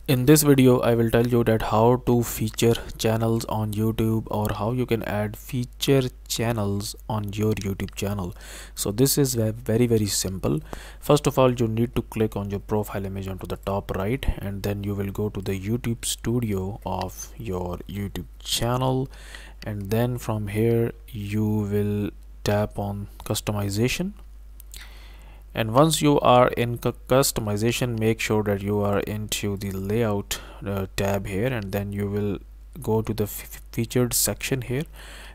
In this video, I will tell you that how to feature channels on YouTube, or how you can add feature channels on your YouTube channel. So this is very simple. First of all, you need to click on your profile image onto the top right, and then you will go to the YouTube studio of your YouTube channel, and then from here you will tap on customization. And once you are in customization, make sure that you are into the layout tab here, and then you will go to the featured section here,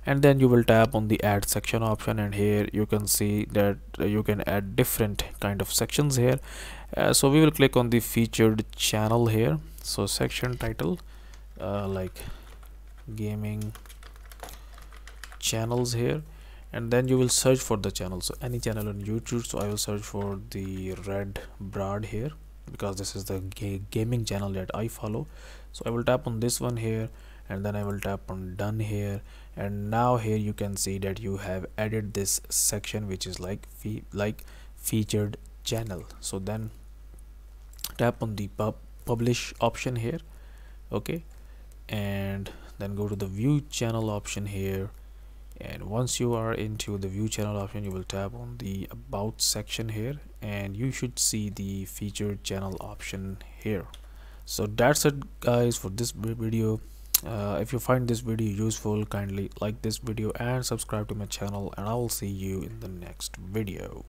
and then you will tap on the add section option, and here you can see that you can add different kind of sections here. So we will click on the featured channel here. So section title like gaming channels here, and then you will search for the channel. So any channel on YouTube, so I will search for the Red Brad here, because this is the gaming channel that I follow. So I will tap on this one here, and then I will tap on done here, and now here you can see that you have added this section which is like featured channel. So then tap on the publish option here, okay, and then go to the view channel option here. And once you are into the view channel option, you will tap on the about section here, and you should see the featured channel option here. So that's it guys for this video. If you find this video useful, kindly like this video and subscribe to my channel, and I will see you in the next video.